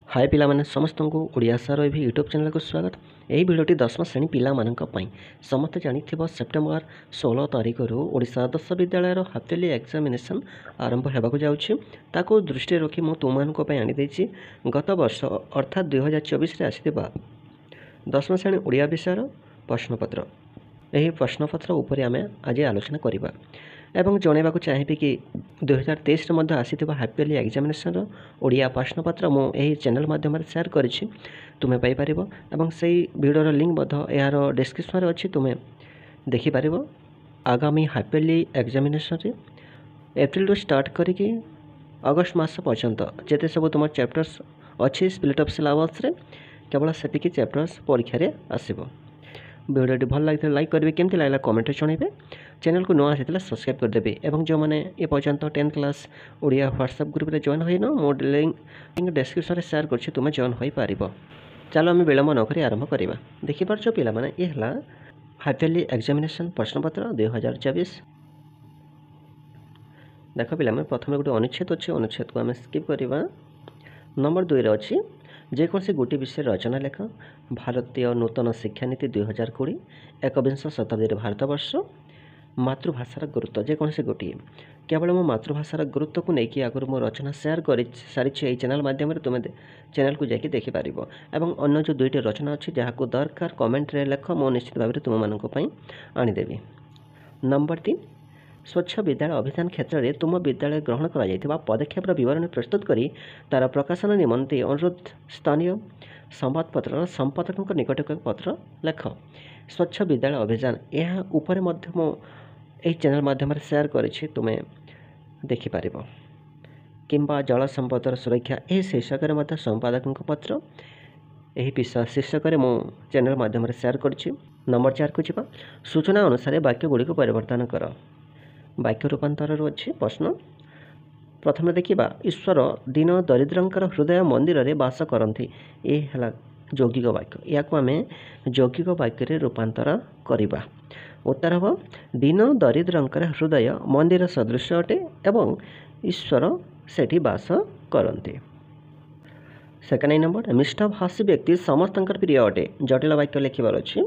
हाय पिला माने समस्त को ओडिया सार एवं यूट्यूब चैनल को स्वागत। यही भिडियोटी 10वीं श्रेणी पिला समस्त जानिथिबो सेप्टेम्बर 16 तारिख रु Odisha Adarsh Vidyalaya half yearly examination आरंभ होगा जाउछि। ताको दृष्टि रखी मु तुमनको पय आनि दैछि गत वर्ष अर्थात 2024 रे आसीथिबा 10वीं श्रेणी ओडिया विषयर प्रश्नपत्र। यही प्रश्नपत्र उपरे आमे आज आलोचना करिबा एवं जनवाक चाहिए कि 2023 में आसीथिबा हाफ इयरली एग्जामिनेशन ओडिया प्रश्नपत्र मु एही चैनल माध्यम शेयर करिछि। तुमे पाई परिबो एवं सेही वीडियोर लिंक यार डिस्क्रिप्शन रे अछि। तुमे देखि परिबो। आगामी हाफ इयरली एग्जामिनेशन रे एप्रिल रु स्टार्ट करिकि अगस्त मास पर्यंत जेते सब तुम चैप्टर्स अच्छी स्प्लिट ऑफ सिलेबस रे केवल सेतिकी चैप्टर्स परीक्षा रे आसीबो। वीडियोटी भल लगे लाइक करेंगे, केमती लगला कमेंट जनइबे, चैनल को नुआ आसाला सब्सक्राइब करदेवे और जो मैंने ये पर्यंत 10th class Odia WhatsApp group रे जॉइन होइनो मो लिंक डिस्क्रिप्शन रे शेयर करछि। तुम जॉइन होई पारिबो। चलो आम विलम्ब नक आरंभ करवा। देखिपार पिला माने ये हला हाफ इयरली एग्जामिनेशन प्रश्नपत्र 2024। देख पिला माने प्रथम गोटे अनुच्छेद अच्छे, अनुच्छेद को आम स्किप करवा। नंबर 2 रे अच्छी जेकोसी गोटे विषय रचना लेख भारतीय नूतन शिक्षानीति 2020 एकविंश शताब्दी भारतवर्ष मातृभाषार गुरुत्व जेकोसी गोटे केवल मो मातृभाषार गुरुत्व को लेकिन आगुरी मो रचना शेयर कर सारी चैनल माध्यम तुम चैनल को जाकि देखिपार और अन्य जो दुईटी रचना अच्छी जहाँ दरकार कमेंट रे लेख मो निश्चित भाव तुम मानी आनीदेवी। नंबर 3 स्वच्छ विद्यालय अभियान क्षेत्र में तुम विद्यालय ग्रहण कर पदक्षेप विवरण प्रस्तुत करी तार प्रकाशन निमंते अनुरोध स्थानीय संवादपत्र संपादकों निकट पत्र लेख। स्वच्छ विद्यालय अभियान यह ऊपर यही चैनल माध्यम शेयर करेछि, तुम्हें देखिपार किंबा जल संपदर सुरक्षा यही शीर्षक संपादकों पत्र यही विषय शीर्षक मो चैनल माध्यम शेयर करिछि। नंबर 4 को जीवा। सूचना अनुसार वाक्य गुड़ी को परिवर्तन कर। वाक्य रूपांतर अच्छी प्रश्न। प्रथम देखा ईश्वर दीन दरिद्रंकर हृदय मंदिर रे बास करती। ये है यौगिक वाक्य, या आम यौगिक वाक्य रूपांतर करवा। उत्तर हम दीन दरिद्रंकर हृदय मंदिर सदृश अटे एवं ईश्वर सेठी बास करते। सेकेंड नंबर मिष्टभाषी व्यक्ति समस्त प्रिय अटे। जटिल वाक्य लिखबार अच्छी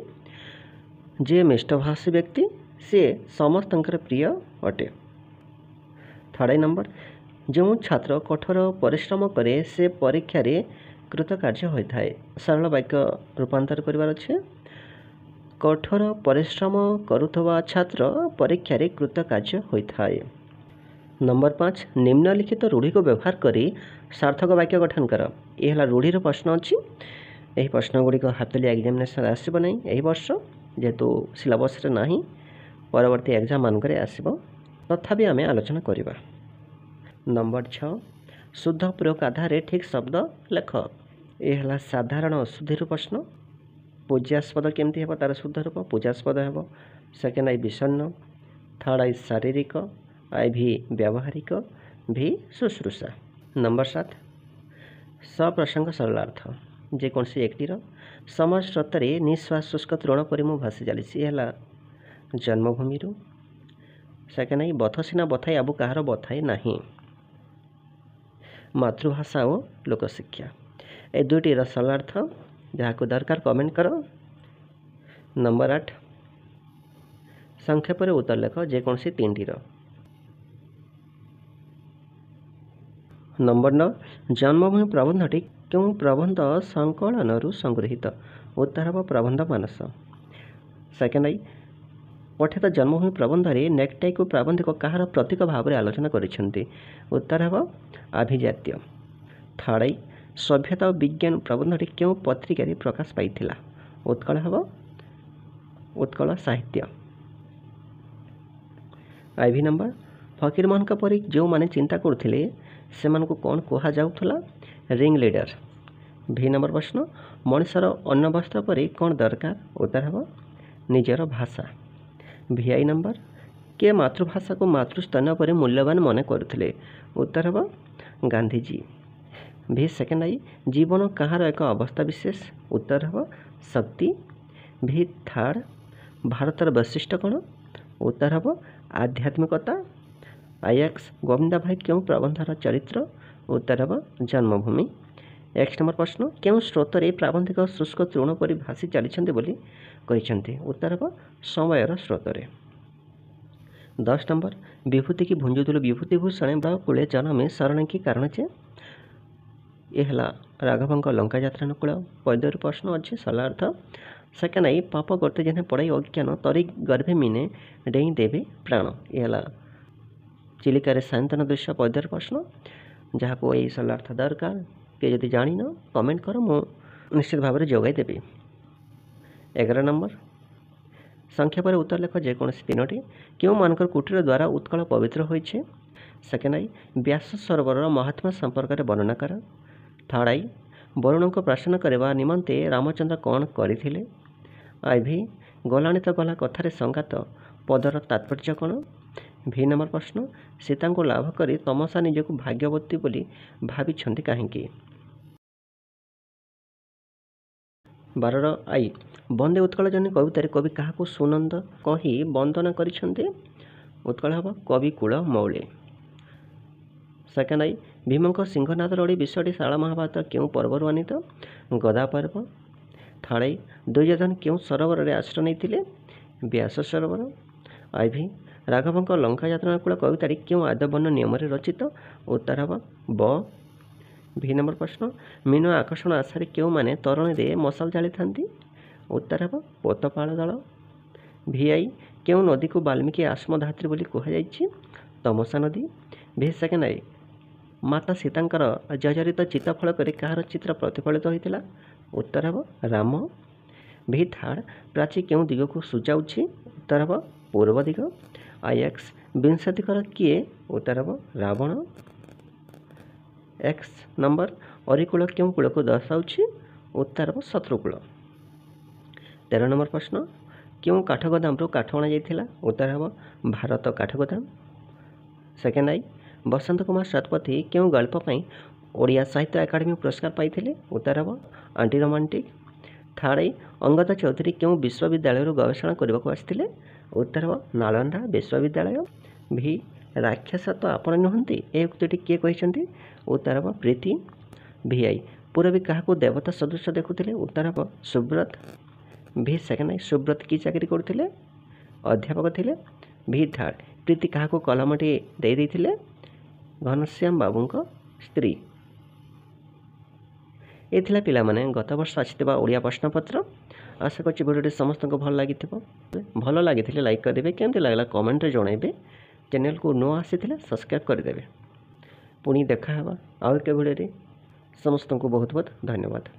जे मिष्टभाषी व्यक्ति सी समस्त प्रिय अटे। थर्ड नंबर जो छात्र कठोर परिश्रम करे से परीक्षा रे कृतकार्य होता है। सरल वाक्य रूपांतर करिवार अच्छे कठोर परिश्रम करुथवा छात्र परीक्षा रे कृतकार्य होता है। नंबर 5 निम्नलिखित रूढ़ी को व्यवहार करी सार्थक वाक्य गठन कर। यह है रूढ़ीर प्रश्न अच्छी। यही प्रश्न गुड़िक हाफ इयरली एग्जामिनेशन आसब ना यही वर्ष जेहेतु सिलेबस ना परवर्ती एग्जाम मानक आसब, तथापि आम आलोचना करवा। नंबर 6 शुद्ध प्रयोग आधार ठीक शब्द लेख। यह है साधारण अशुद्धि प्रश्न। पूज्यास्पद केमती हे तार शुद्ध रूप पूज्यास्पद हे। सेकेंड आई विषण्ण, थर्ड आई शारीरिक, आई भी व्यावहारिक, भी शुश्रूषा। नंबर 7 सप्रसंग सरलार्थ जेकोसी एकटीर समाज स्रोतर निश्वास शुष्क तृण पर मु भासी चली है जन्मभूमि। सेकेंड आई बथ सीना बथाई आबू कहार बथाई नहीं मातृभाषा और लोकशिक्षा। ए दुईटी सरलार्थ जहाँ दरकार कमेंट कर। नंबर 8 संक्षेप उत्तर लेख जेकोसी 3टीर। नंबर 9 जन्मभूमि प्रबंधटी क्यों प्रबंध संकलन संगृहित। उत्तर हम प्रबंध मानस। सेकेंड आई पठित जन्मभूमि प्रबंध में नेकटाई को प्राबंधिक कहार प्रतीक भाव में आलोचना करिसेंती। उत्तर हम आभिजात्य। थर्ड आई सभ्यता और विज्ञान प्रबंधटी क्यों पत्रिका प्रकाश पाइथिला। उत्कल हम उत्कल साहित्य। आई भी नंबर फकीर मोहन परी जो माने चिंता करथिले सेमान को कौन कहा जाउथला रिंग लीडर। भी नंबर प्रश्न मनुष्यर अन्न वस्त्र पर कौन दरकार। उत्तर हम निजर भाषा। भी आई नंबर के मातृभाषा को मातृस्तन पर मूल्यवान मन करथिले। उत्तर हम गांधीजी। भी सेकेंड आई जीवन कहार एक अवस्था विशेष। उत्तर हम शक्ति। भी थर्ड भारतर वैशिष्ट्य कौन। उत्तर हम आध्यात्मिकता। आईएक्स गोविंदा भाई क्यों प्रबंधर चरित्र। उत्तर हम जन्मभूमि। एक नंबर प्रश्न क्यों स्रोत प्राबंधिक शुष्क तृण पर भासी चली बोली कहते उत्तर हम समयर स्रोत। 10 नंबर विभूति की भुंजुदुल विभूतिभूषणे कूले जनमे शरण की कारण चे ये राघव लंका यात्रा अनुकूल पद्यरू प्रश्न अच्छे सरल अर्थ। सेकेंड आई पाप गर्ते जेने पड़ाई अज्ञान तरी गर्भे मीने डेई देवे प्राण ये चिलिकार सायंतन दृश्य पद्यर प्रश्न जहाँ को यही सरल अर्थ दरकार किए जदि जान कमेंट कर मु निश्चित भाव में जोगाईदेवी। 11 नंबर संख्या पर उत्तर लेख जेकोसी तीनोटी क्यों मानकर कुटीर द्वारा उत्कल पवित्र होइछे। सेकेंड आई व्यास सरोवर महात्मा संपर्क में वर्णना कर। थर्ड आई वरुण को प्रसन्न करने निमंते रामचंद्र कौन करथिले। आईभी गलाणी तो गला कथार संगात पदर तात्पर्य कौन। भी नंबर प्रश्न सीता को लाभ कर तमसा निजक भाग्यवती बोली भावी कहीं। 12 आई बंदे उत्कल जन कवितार कवि क्या सुनंद कही वंदना करिसेंते उत्कल हम कवि कूल मौले। सेकेंड आई भीम सिंहनाद लड़ी विषयटी शाला महाभारत क्यों पर्वर आनीत गदा पर्व। थर्ड आई दुर्योधन क्यों सरोवर में आश्रय नहीं व्यास सरोवर। आई भी राघव लंका यात्रा अनुकूल कवितारी क्यों आद्यवर्ण नियम रचित उत्तर हम ब। भी नंबर प्रश्न मीन आकर्षण आशारे क्यों माने तरण में मशाल जाली था उत्तर हम पोतपाल दल। भी आई क्यों नदी को वाल्मीकि आश्मधात्री बोली कहुई तमसा नदी। भी सेकेंड आई माता सीतांकर जर्जरित चित्तफल कर कହାର चित्र प्रतिफलित होता उत्तर हम राम। भी थर्ड प्राची क्यों दिग को सूचाऊँगी उत्तर हम पूर्व दिग। आई एक्स विंशतिकर किए उत्तर हम रावण। एक्स नंबर अरिकूल क्यों कूल को दर्शाऊँ उत्तर हम शत्रुकूल। 13 नंबर प्रश्न क्यों काठगोदाम काठ अणा जाइथिला उत्तर हम भारत काठगोदाम। सेकेंड आई बसंत कुमार शतपथी क्यों गल्प पाई ओडिया साहित्य एकाडेमी पुरस्कार पाइथिले उत्तर हम आंटी रोमांटिक। थर्ड आई अंगद चौधरी क्यों विश्वविद्यालय गवेषणा करने को आसते उत्तर हम नालंदा विश्वविद्यालय। भी राक्षस तो आपण नुहति ए उक्ति किए कहते उत्तर हम प्रीति। भी आई पूरबी क्या देवता सदृश देखुले उत्तर हम सुब्रत। भी सेकेंड आई सुब्रत की चाकरी करते अध्यापक थे। भी थर्ड प्रीति क्या कलमटी दे घनश्याम बाबू स्त्री। ये थिला पिला माने गत वर्ष आसीथिबा ओडिया प्रश्नपत्र। आशा करछि भिडियोटी समस्त को भल लागिथिबो। भल लागिथिले लाइक करदेबे केमति लागला कमेंट रे जणाइबे। चैनल को नो आसीथिले सब्सक्राइब करदेबे। पुणी देखा हेबा आउ एक भिडियो रे समस्त को बहुत बहुत धन्यवाद।